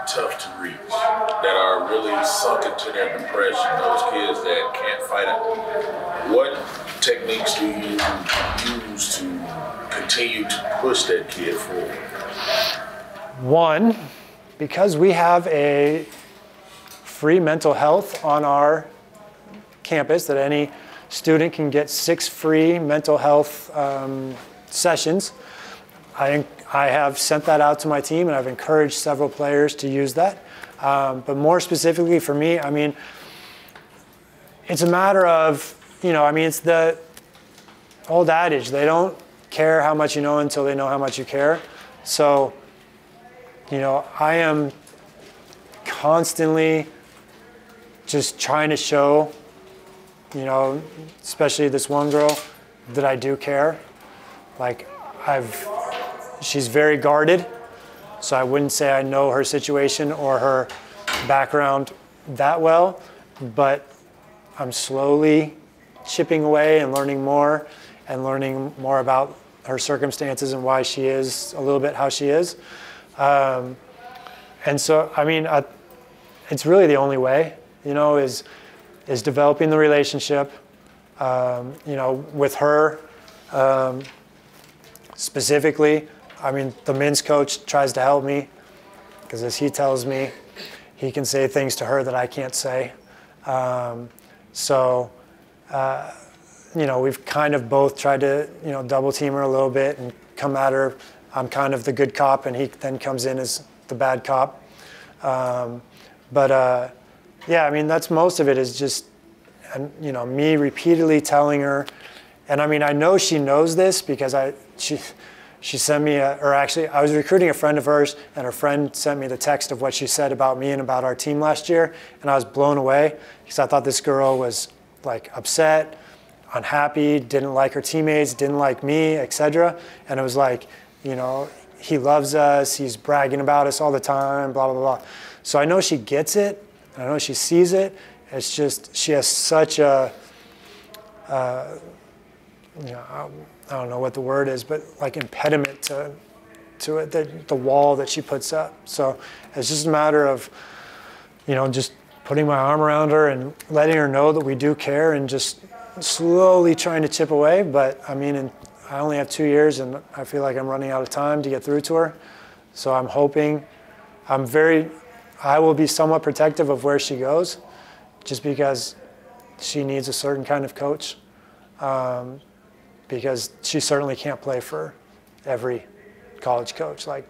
tough to reach, that are really sunk into their depression, those kids that can't fight it, what techniques do you use to continue to push that kid forward? One, because we have a free mental health on our campus that any student can get 6 free mental health sessions. I have sent that out to my team, and I've encouraged several players to use that. But more specifically for me, I mean, it's a matter of, I mean, it's the old adage, they don't care how much you know until they know how much you care. So, I am constantly just trying to show, especially this one girl, that I do care. Like, she's very guarded, so I wouldn't say I know her situation or her background that well, but I'm slowly chipping away and learning more about her circumstances and why she is a little bit how she is. And so, I mean, it's really the only way, is developing the relationship, with her specifically. I mean, the men's coach tries to help me because, as he tells me, he can say things to her that I can't say. We've kind of both tried to, double team her a little bit and come at her. I'm kind of the good cop, and he then comes in as the bad cop. Yeah, I mean, that's most of it is just, me repeatedly telling her. And I mean, I know she knows this because she sent me, I was recruiting a friend of hers, and her friend sent me the text of what she said about me and about our team last year. And I was blown away because I thought this girl was like upset, unhappy, didn't like her teammates, didn't like me, etc. And it was like, he loves us, he's bragging about us all the time, blah, blah, blah. So I know she gets it, and I know she sees it. It's just, she has such a, I don't know what the word is, but like impediment to it, the wall that she puts up. So it's just a matter of, just putting my arm around her and letting her know that we do care and just slowly trying to chip away. But I mean, I only have 2 years, and I feel like I'm running out of time to get through to her. So I'm hoping, I will be somewhat protective of where she goes, just because she needs a certain kind of coach, because she certainly can't play for every college coach. Like,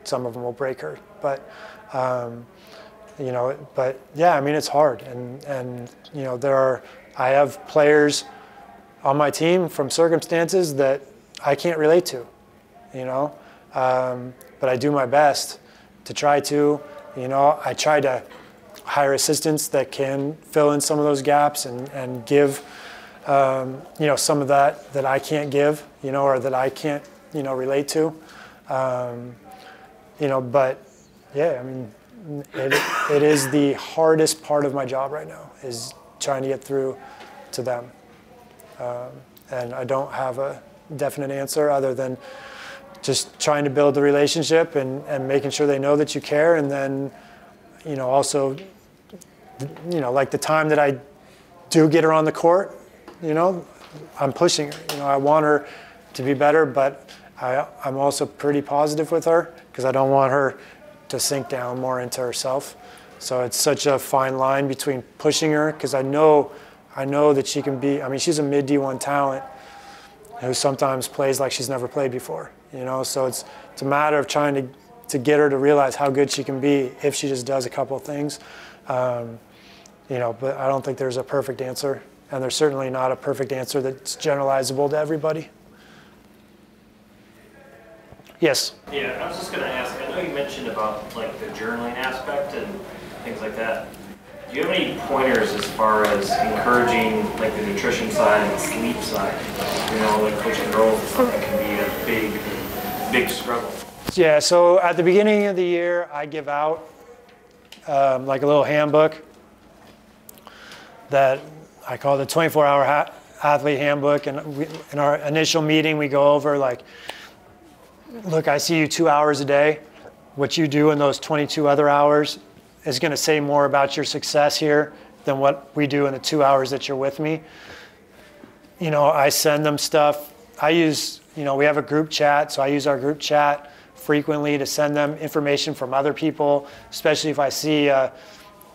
some of them will break her. But, but yeah, I mean, it's hard. And I have players on my team from circumstances that I can't relate to, but I do my best to try to, I try to hire assistants that can fill in some of those gaps and give, some of that I can't give, or that I can't, relate to, but yeah, I mean, it is the hardest part of my job right now, is trying to get through to them. And I don't have a definite answer other than just trying to build the relationship and making sure they know that you care. And then, also, like the time that I do get her on the court, I'm pushing her. I want her to be better, but I'm also pretty positive with her because I don't want her to sink down more into herself. So it's such a fine line between pushing her, because I know that she can be, I mean, she's a mid D1 talent who sometimes plays like she's never played before, so it's a matter of trying to get her to realize how good she can be if she just does a couple of things. But I don't think there's a perfect answer, and there's certainly not a perfect answer that's generalizable to everybody. Yes? Yeah, I was just going to ask, I know you mentioned about like the journaling aspect and things like that. Do you have any pointers as far as encouraging like the nutrition side and the sleep side? Like coaching girls and stuff, that can be a big struggle. Yeah, so at the beginning of the year, I give out like a little handbook that I call the 24-hour athlete handbook. And in our initial meeting, we go over like, look, I see you 2 hours a day. What you do in those 22 other hours is going to say more about your success here than what we do in the 2 hours that you're with me. I send them stuff. I use, we have a group chat, so I use our group chat frequently to send them information from other people, especially if I see a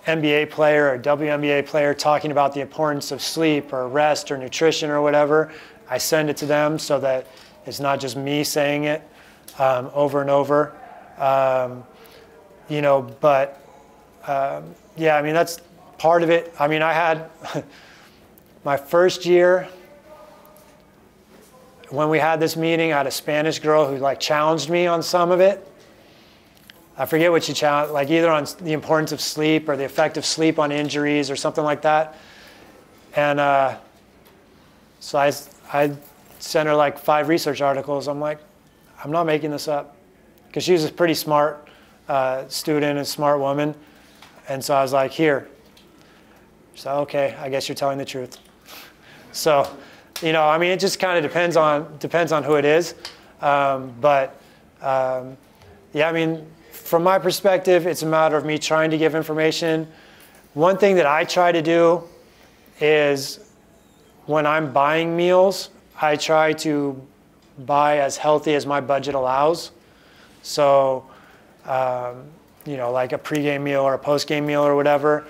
NBA player or WNBA player talking about the importance of sleep or rest or nutrition or whatever. I send it to them so that it's not just me saying it over and over. But yeah, I mean, that's part of it. I mean, I had my first year when we had this meeting, I had a Spanish girl who like challenged me on some of it. I forget what she challenged, like either on the importance of sleep or the effect of sleep on injuries or something like that. And so I sent her like 5 research articles. I'm like, I'm not making this up. Because she was a pretty smart student, a smart woman. And so I was like, here. So, okay, I guess you're telling the truth. So, you know, I mean, it just kind of depends on who it is. Yeah, I mean, from my perspective, it's a matter of me trying to give information. One thing that I try to do is when I'm buying meals, I try to buy as healthy as my budget allows. So, you know, like a pregame meal or a postgame meal or whatever.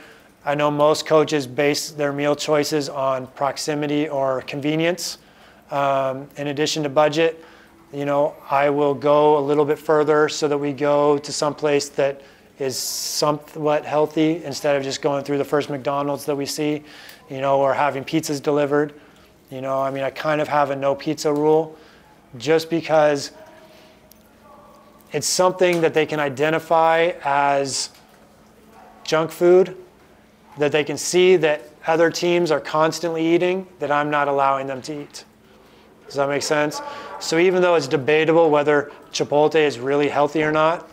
I know most coaches base their meal choices on proximity or convenience. In addition to budget, you know, I will go a little bit further so that we go to some place that is somewhat healthy instead of just going through the first McDonald's that we see, you know, or having pizzas delivered. You know, I mean, I kind of have a no pizza rule just because it's something that they can identify as junk food, that they can see that other teams are constantly eating, that I'm not allowing them to eat. Does that make sense? So even though it's debatable whether Chipotle is really healthy or not,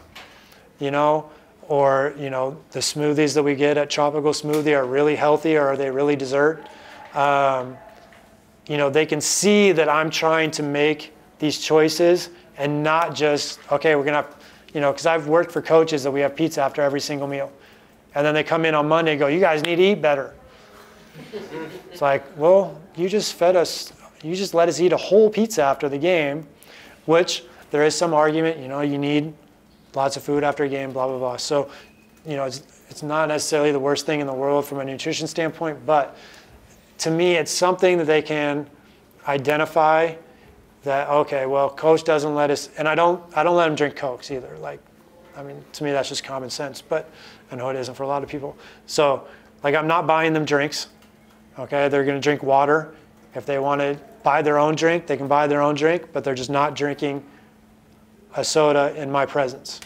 you know, or, you know, the smoothies that we get at Tropical Smoothie are really healthy or are they really dessert? You know, they can see that I'm trying to make these choices and not just, okay, we're going to have, you know, because I've worked for coaches that we have pizza after every single meal. And then they come in on Monday and go, you guys need to eat better. It's like, well, you just fed us, you just let us eat a whole pizza after the game, which there is some argument, you know, you need lots of food after a game, blah, blah, blah. So, you know, it's not necessarily the worst thing in the world from a nutrition standpoint, but to me, it's something that they can identify that, okay, well, coach doesn't let us, and I don't let them drink Cokes either. Like, I mean, to me, that's just common sense, but I know it isn't for a lot of people. So, like, I'm not buying them drinks, okay? They're going to drink water. If they want to buy their own drink, they can buy their own drink, but they're just not drinking a soda in my presence,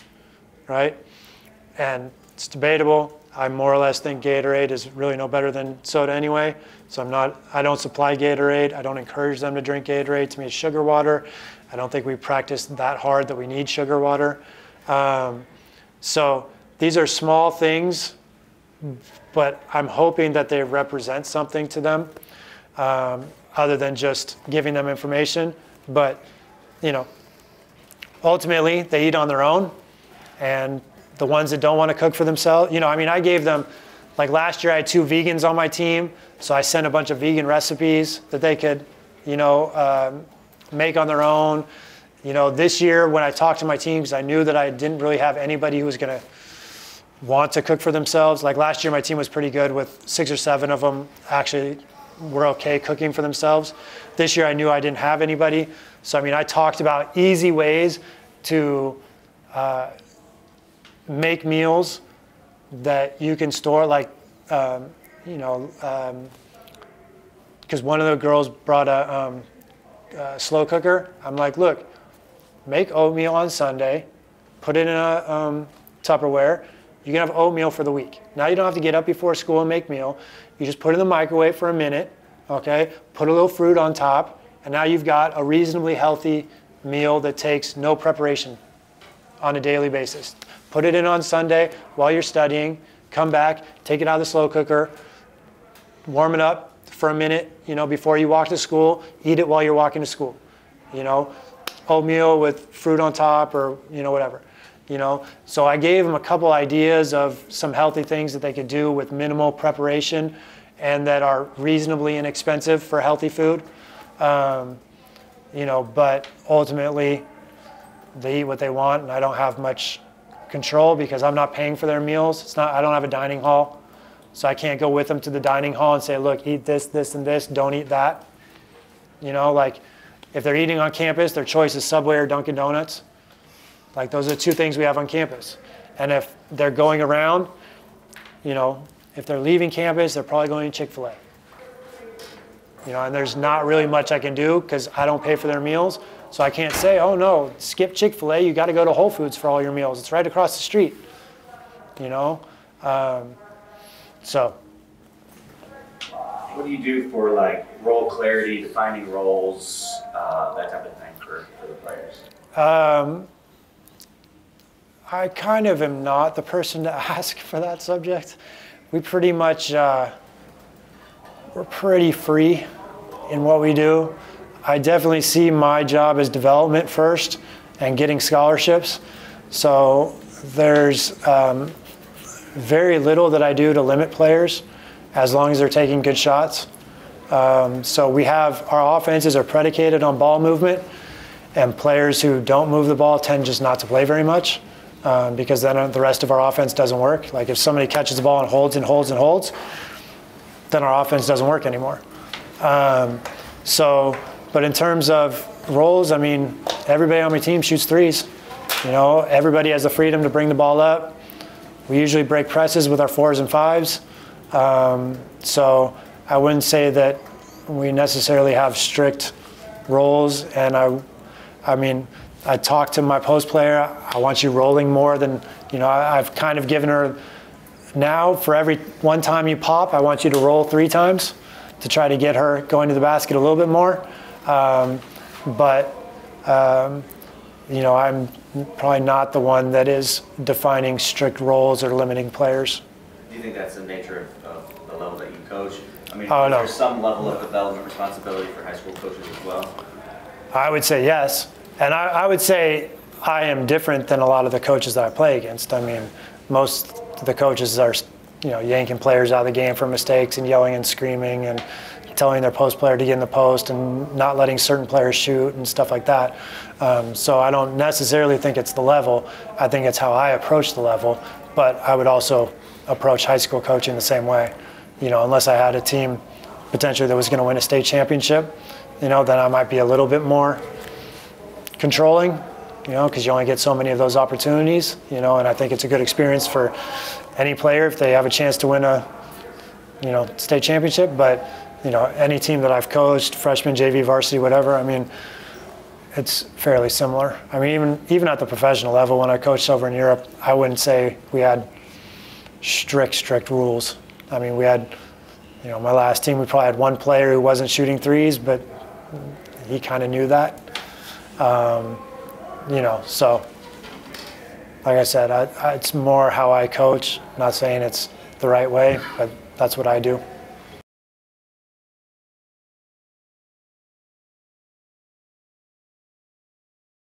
right? And it's debatable. I more or less think Gatorade is really no better than soda anyway. So I don't supply Gatorade. I don't encourage them to drink Gatorade. To me, it's sugar water. I don't think we practice that hard that we need sugar water. So these are small things, but I'm hoping that they represent something to them other than just giving them information. But, you know, ultimately, they eat on their own. And the ones that don't want to cook for themselves, you know, I mean, I gave them, like last year I had 2 vegans on my team, so I sent a bunch of vegan recipes that they could, you know, make on their own. You know, this year when I talked to my team, because I knew that I didn't really have anybody who was going to want to cook for themselves. Like last year my team was pretty good with 6 or 7 of them actually were okay cooking for themselves. This year I knew I didn't have anybody. So, I mean, I talked about easy ways to make meals that you can store, like, you know, because one of the girls brought a slow cooker. I'm like, look, make oatmeal on Sunday, put it in a Tupperware. You can have oatmeal for the week. Now you don't have to get up before school and make meal. You just put it in the microwave for a minute, okay? Put a little fruit on top, and now you've got a reasonably healthy meal that takes no preparation on a daily basis. Put it in on Sunday while you're studying, come back, take it out of the slow cooker, warm it up for a minute, you know, before you walk to school, eat it while you're walking to school. You know, oatmeal with fruit on top or, you know, whatever. You know, so I gave them a couple ideas of some healthy things that they could do with minimal preparation and that are reasonably inexpensive for healthy food. You know, but ultimately they eat what they want and I don't have much control because I'm not paying for their meals. It's not, I don't have a dining hall, so I can't go with them to the dining hall and say, look, eat this, this, and this, don't eat that. You know, like if they're eating on campus, their choice is Subway or Dunkin' Donuts. Like those are the 2 things we have on campus. And if they're going around, you know, if they're leaving campus, they're probably going to Chick-fil-A. You know, and there's not really much I can do because I don't pay for their meals. So I can't say, oh no, skip Chick-fil-A, you got to go to Whole Foods for all your meals. It's right across the street, you know? So. What do you do for like role clarity, defining roles, that type of thing for the players? I kind of am not the person to ask for that subject. We pretty much, we're pretty free in what we do. I definitely see my job as development first and getting scholarships. So there's very little that I do to limit players as long as they're taking good shots. So we have, our offenses are predicated on ball movement, and players who don't move the ball tend just not to play very much because then the rest of our offense doesn't work. Like if somebody catches the ball and holds and holds and holds, then our offense doesn't work anymore. But in terms of roles, I mean, everybody on my team shoots threes. You know, everybody has the freedom to bring the ball up. We usually break presses with our 4s and 5s. So I wouldn't say that we necessarily have strict roles. And I mean, I talk to my post player, I want you rolling more than, you know, I've kind of given her now for every one time you pop, I want you to roll 3 times to try to get her going to the basket a little bit more. You know, I'm probably not the one that is defining strict roles or limiting players. Do you think that's the nature of the level that you coach? I mean, Oh, is no. there some level of development responsibility for high school coaches as well? I would say yes. And I would say I am different than a lot of the coaches that I play against. I mean, most of the coaches are, you know, yanking players out of the game for mistakes and yelling and screaming and telling their post player to get in the post and not letting certain players shoot and stuff like that. So I don't necessarily think it's the level. I think it's how I approach the level. But I would also approach high school coaching the same way. You know, unless I had a team potentially that was going to win a state championship, you know, then I might be a little bit more controlling, you know, because you only get so many of those opportunities, you know, and I think it's a good experience for any player if they have a chance to win a, you know, state championship. But, you know, any team that I've coached, freshman, JV, varsity, whatever, I mean, it's fairly similar. I mean, even at the professional level, when I coached over in Europe, I wouldn't say we had strict rules. I mean, we had, you know, my last team, we probably had one player who wasn't shooting threes, but he kind of knew that. You know, so like I said, it's more how I coach. Not saying it's the right way, but that's what I do.